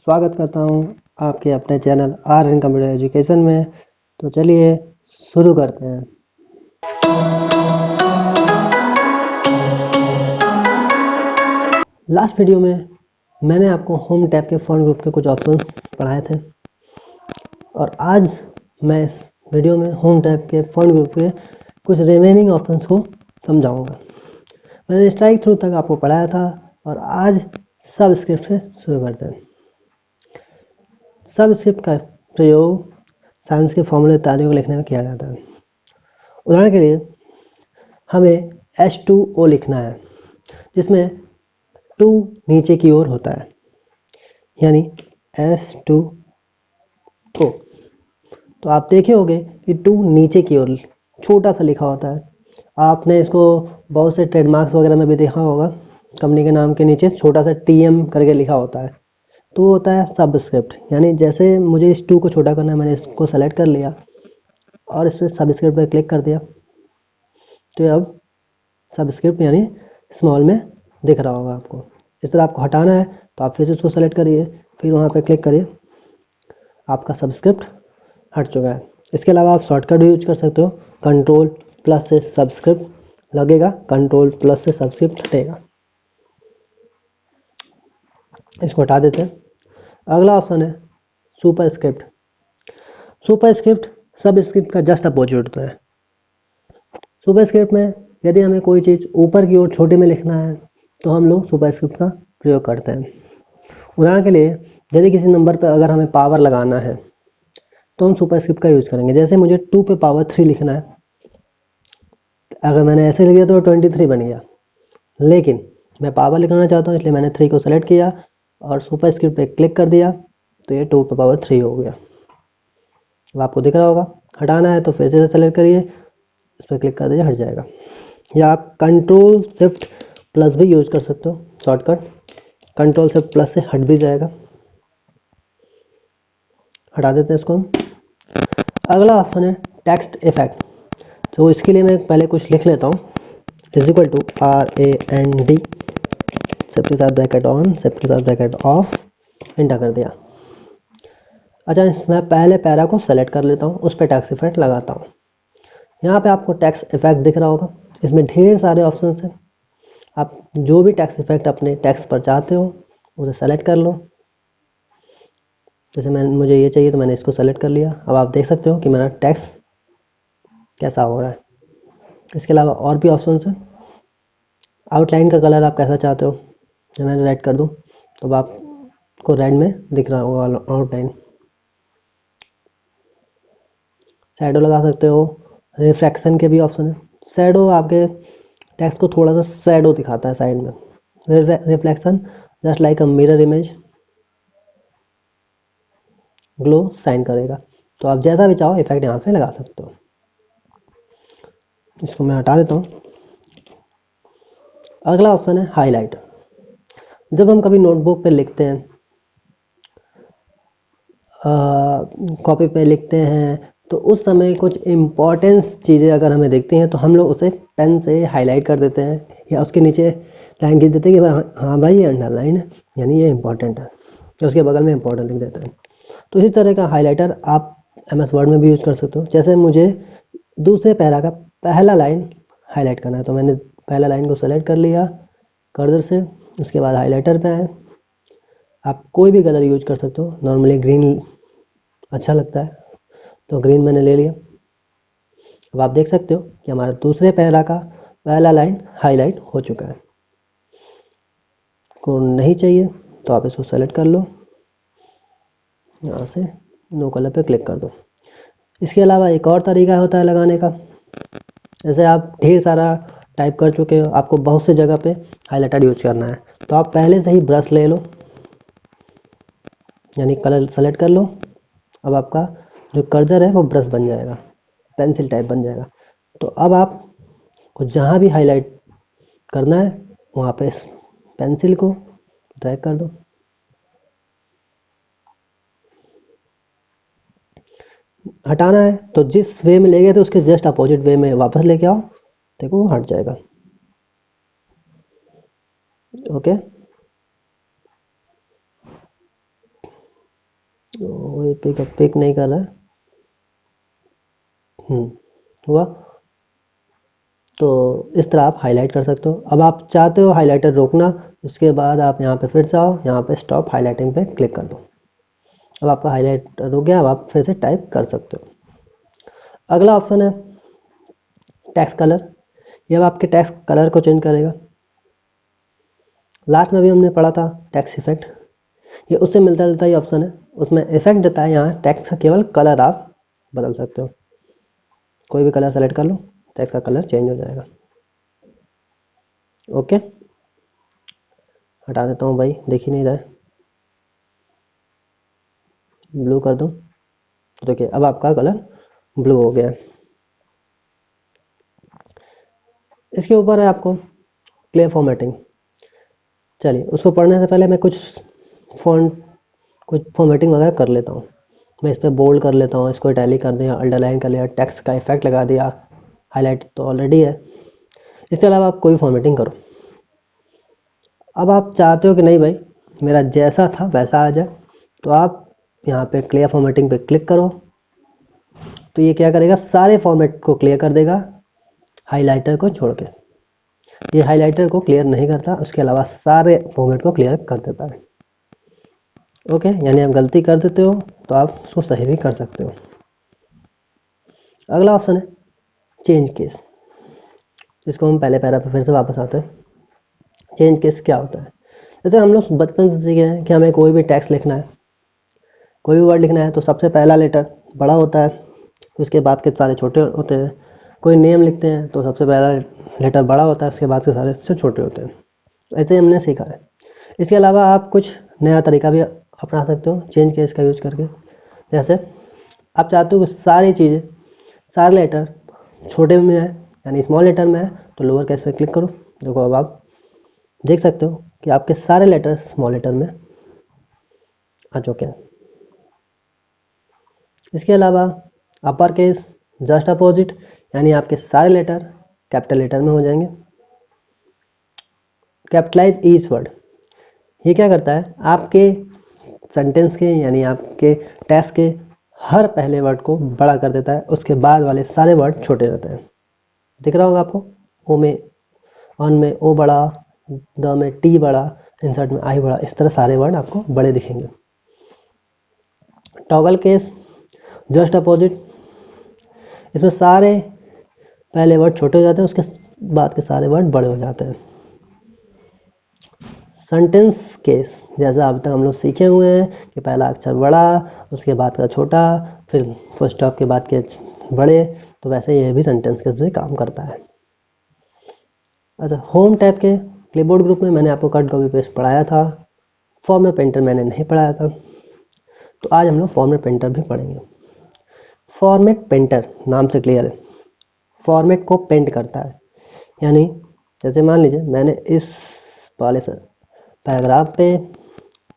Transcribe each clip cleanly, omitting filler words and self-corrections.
स्वागत करता हूँ आपके अपने channel R N computer education में। तो चलिए शुरू करते हैं। लास्ट वीडियो में मैंने आपको होम टैब के फॉन्ट ग्रुप के कुछ ऑप्शन पढ़ाए थे और आज मैं इस वीडियो में होम टैब के फॉन्ट ग्रुप के कुछ रिमेनिंग ऑप्शंस को समझाऊंगा। मैंने स्ट्राइक थ्रू तक आपको पढ़ाया था और आज सबस्क्रिप्ट से शुरू करते हैं। सबस्क्रिप्ट का प्रयोग साइंस के फॉर्मूले इत्यादि को लिखने में किया जाता है। उदाहरण के लिए हमें H2O लिखना है जिसमें 2 नीचे की ओर होता है, यानी H2O। तो आप देखे होंगे कि 2 नीचे की ओर छोटा सा लिखा होता है। आपने इसको बहुत से ट्रेडमार्क्स वगैरह में भी देखा होगा, कंपनी के नाम के नीचे छोटा सा TM करके लिखा होता है। तो होता है सबस्क्रिप्ट, यानी जैसे मुझे इस 2 को छोटा करना है, मैंने इसको सेलेक्ट कर लिया और इस सबस्क्रिप्ट पर क्लिक कर दिया तो अब सबस्क्रिप्ट यानी स्मॉल में दिख रहा होगा आपको। इस तरह आपको हटाना है तो आप फिर से उसको सेलेक्ट करिए, फिर वहाँ पे क्लिक करिए, आपका सबस्क्रिप्ट हट चुका है। इसके अलावा आप शॉर्टकट भी यूज कर सकते हो, कंट्रोल प्लस से सबस्क्रिप्ट लगेगा, कंट्रोल प्लस से सबस्क्रिप्ट हटेगा। इसको हटा देते हैं। अगला ऑप्शन है सुपरस्क्रिप्ट। सुपरस्क्रिप्ट सबस्क्रिप्ट का जस्ट अपोजिट होता है। सुपरस्क्रिप्ट में यदि हमें कोई चीज़ ऊपर की ओर छोटे में लिखना है तो हम लोग सुपरस्क्रिप्ट का प्रयोग करते हैं। उदाहरण के लिए यदि किसी नंबर पर अगर हमें पावर लगाना है तो हम सुपरस्क्रिप्ट का यूज़ करेंगे। जैसे मुझे 2 पे पावर 3 लिखना है, अगर मैंने ऐसे लिख दिया तो 23 बन गया, लेकिन मैं पावर लिखना चाहता हूँ इसलिए मैंने 3 को सेलेक्ट किया और सुपरस्क्रिप्ट पे क्लिक कर दिया तो ये 2 पे पावर 3 हो गया। अब आपको दिख रहा होगा। हटाना है तो फिर से सेलेक्ट करिए, इस पर क्लिक कर दीजिए, हट जाएगा। या आप कंट्रोल शिफ्ट प्लस भी यूज कर सकते हो, शॉर्टकट कंट्रोल शिफ्ट प्लस से हट भी जाएगा। हटा देते हैं इसको हम। अगला ऑप्शन है टेक्स्ट इफेक्ट। तो इसके लिए मैं पहले कुछ लिख लेता हूँ। इक्वल टू RAND शिफ्ट के साथ ब्रैकेट ऑन, शिफ्ट के साथ ब्रैकेट ऑफ, एंटर कर दिया। अच्छा, मैं पहले पैरा को सेलेक्ट कर लेता हूँ, उस पर टेक्स्ट इफेक्ट लगाता हूँ। यहाँ पे आपको टेक्स्ट इफेक्ट दिख रहा होगा, इसमें ढेर सारे ऑप्शन हैं। आप जो भी टेक्स्ट इफेक्ट अपने टेक्स्ट पर चाहते हो उसे सेलेक्ट कर लो। जैसे मुझे ये चाहिए तो मैंने इसको सेलेक्ट कर लिया। अब आप देख सकते हो कि मेरा टेक्स्ट कैसा हो रहा है। इसके अलावा और भी ऑप्शन हैं। आउटलाइन का कलर आप कैसा चाहते हो, जब मैं रेड कर दूं तो आपको रेड में दिख रहा होगा आउटलाइन। शैडो लगा सकते हो, रिफ्लेक्शन के भी ऑप्शन है। शैडो आपके टेक्स्ट को थोड़ा सा शैडो दिखाता है साइड में। Reflection just like a mirror image, glow shine करेगा। तो आप जैसा भी चाहो इफेक्ट यहाँ पे लगा सकते हो। इसको मैं हटा देता हूँ। अगला ऑप्शन है हाईलाइट। जब हम कभी नोटबुक पे लिखते हैं, कॉपी पे लिखते हैं, तो उस समय कुछ इम्पोर्टेंस चीज़ें अगर हमें दिखती हैं तो हम लोग उसे पेन से हाईलाइट कर देते हैं या उसके नीचे लाइन खींच देते हैं कि हाँ भाई ये अंडरलाइन है, यानी ये इंपॉर्टेंट है, तो उसके बगल में इंपॉर्टेंट लिख देते हैं। तो इसी तरह का हाइलाइटर आप MS वर्ड में भी यूज़ कर सकते हो। जैसे मुझे दूसरे पैरा का पहला लाइन हाईलाइट करना है तो मैंने पहला लाइन को सेलेक्ट कर लिया कर्सर से, उसके बाद हाइलाइटर पे आए। आप कोई भी कलर यूज कर सकते हो, नॉर्मली ग्रीन अच्छा लगता है तो ग्रीन मैंने ले लिया। अब आप देख सकते हो कि हमारा दूसरे पैरा का पहला लाइन हाईलाइट हो चुका है। को नहीं चाहिए तो आप इसको सेलेक्ट कर लो, यहाँ से नो कलर पे क्लिक कर दो। इसके अलावा एक और तरीका होता है लगाने का। जैसे आप ढेर सारा टाइप कर चुके हो, आपको बहुत से जगह पे हाइलाइटर यूज करना है, तो आप पहले से ही ब्रश ले लो, यानी कलर सेलेक्ट कर लो। अब आपका जो कर्सर है वो ब्रश बन जाएगा, पेंसिल टाइप बन जाएगा। तो अब आप को जहाँ भी हाईलाइट करना है वहाँ पे इस पेंसिल को ड्रैग कर दो। हटाना है तो जिस वे में ले गए थे उसके जस्ट अपोजिट वे में वापस लेके आओ, देखो वो हट जाएगा। ओके, तो ये पिक नहीं कर रहा है। हुआ। तो इस तरह आप हाईलाइट कर सकते हो। अब आप चाहते हो हाइलाइटर रोकना, उसके बाद आप यहाँ पे फिर से आओ, यहाँ पे स्टॉप हाइलाइटिंग पे क्लिक कर दो। अब आपका हाइलाइटर रुक गया। अब आप फिर से टाइप कर सकते हो। अगला ऑप्शन है टेक्स्ट कलर। ये अब आपके टेक्स्ट कलर को चेंज करेगा। लास्ट में भी हमने पढ़ा था टेक्स्ट इफेक्ट, ये उससे मिलता जुलता ही ऑप्शन है। उसमें इफेक्ट देता है, यहाँ टेक्स्ट का केवल कलर आप बदल सकते हो। कोई भी कलर सेलेक्ट कर लो, टेक्स्ट का कलर चेंज हो जाएगा। ओके, हटा देता हूँ भाई, देख ही नहीं रहा है। ब्लू कर दूँ तो देखिए अब आपका कलर ब्लू हो गया। इसके ऊपर है आपको क्लियर फॉर्मेटिंग। चलिए उसको पढ़ने से पहले मैं कुछ फॉन्ट कुछ फॉर्मेटिंग वगैरह कर लेता हूँ। मैं इस पर बोल्ड कर लेता हूँ, इसको इटैलिक कर दिया, अंडरलाइन कर लिया, टेक्स्ट का इफेक्ट लगा दिया, हाईलाइट तो ऑलरेडी है। इसके अलावा आप कोई फॉर्मेटिंग करो। अब आप चाहते हो कि नहीं भाई मेरा जैसा था वैसा आ जाए, तो आप यहाँ पे क्लियर फॉर्मेटिंग पे क्लिक करो। तो ये क्या करेगा, सारे फॉर्मेट को क्लियर कर देगा हाइलाइटर को छोड़ के। ये हाइलाइटर को क्लियर नहीं करता, उसके अलावा सारे फॉर्मेट को क्लियर कर देता है। ओके, यानी आप गलती कर देते हो तो आप उसको सही भी कर सकते हो। अगला ऑप्शन है चेंज केस, जिसको हम पहले पैरा पे फिर से वापस आते हैं। चेंज केस क्या होता है? जैसे हम लोग बचपन से सीखे हैं कि हमें कोई भी टेक्स्ट लिखना है, कोई भी वर्ड लिखना है, तो सबसे पहला लेटर बड़ा होता है, उसके बाद के सारे छोटे होते हैं। कोई नेम लिखते हैं तो सबसे पहला लेटर बड़ा होता है, उसके बाद के सारे से छोटे होते हैं। ऐसे ही हमने सीखा है। इसके अलावा आप कुछ नया तरीका भी अपना सकते हो चेंज केस का यूज करके। जैसे आप चाहते हो कि सारी चीज़ें, सारे लेटर छोटे में है, यानी स्मॉल लेटर में है, तो लोअर केस पे क्लिक करो। देखो अब आप देख सकते हो कि आपके सारे लेटर स्मॉल लेटर में आ चुके हैं। इसके अलावा अपर केस जस्ट अपोजिट, यानी आपके सारे लेटर कैपिटल लेटर में हो जाएंगे। कैपिटलाइज ईच वर्ड, ये क्या करता है, आपके सेंटेंस के यानी आपके टेक्स्ट के हर पहले वर्ड को बड़ा कर देता है, उसके बाद वाले सारे वर्ड छोटे रहते हैं। दिख रहा होगा आपको, ओ में ऑन में ओ बड़ा, द में टी बड़ा, इंसर्ट में आई बड़ा, इस तरह सारे वर्ड आपको बड़े दिखेंगे। टॉगल केस जस्ट अपोजिट, इसमें सारे पहले वर्ड छोटे हो जाते हैं, उसके बाद के सारे वर्ड बड़े हो जाते हैं। सेंटेंस केस, जैसा अब तक हम लोग सीखे हुए हैं कि पहला अक्षर बड़ा, उसके बाद का छोटा, फिर फुल स्टॉप के बाद के बड़े, तो वैसे ये भी सेंटेंस केस में काम करता है। अच्छा, होम टैब के क्लिपबोर्ड ग्रुप में मैंने आपको कट कॉपी पेस्ट पढ़ाया था। फॉर्मेट पेंटर मैंने नहीं पढ़ाया था, तो आज हम लोग फॉर्मेट पेंटर भी पढ़ेंगे। फॉर्मेट पेंटर नाम से क्लियर है, फॉर्मेट को पेंट करता है। यानी जैसे मान लीजिए मैंने इस वाले पैराग्राफ पे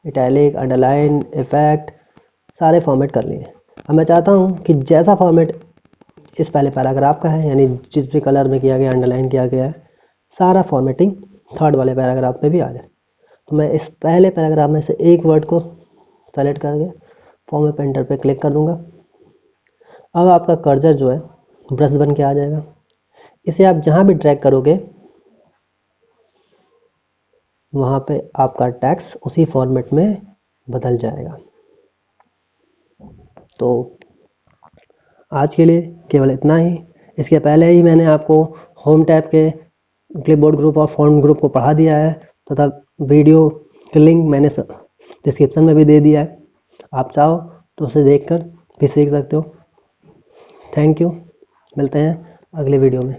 इटैलिक, अंडरलाइन, इफेक्ट सारे फॉर्मेट कर लिए। अब मैं चाहता हूँ कि जैसा फॉर्मेट इस पहले पैराग्राफ का है, यानी जिस भी कलर में किया गया, अंडरलाइन किया गया है, सारा फॉर्मेटिंग थर्ड वाले पैराग्राफ पे भी आ जाए। तो मैं इस पहले पैराग्राफ में से एक वर्ड को सेलेक्ट करके फॉर्मेट पेंटर पे क्लिक कर दूंगा। अब आपका कर्सर जो है ब्रश बन के आ जाएगा। इसे आप जहाँ भी ड्रैग करोगे वहाँ पे आपका टेक्स्ट उसी फॉर्मेट में बदल जाएगा। तो आज के लिए केवल इतना ही। इसके पहले ही मैंने आपको होम टैब के क्लिपबोर्ड ग्रुप और फॉन्ट ग्रुप को पढ़ा दिया है, तथा वीडियो के लिंक मैंने डिस्क्रिप्शन में भी दे दिया है। आप चाहो तो उसे देखकर भी सीख सकते हो। थैंक यू, मिलते हैं अगले वीडियो में।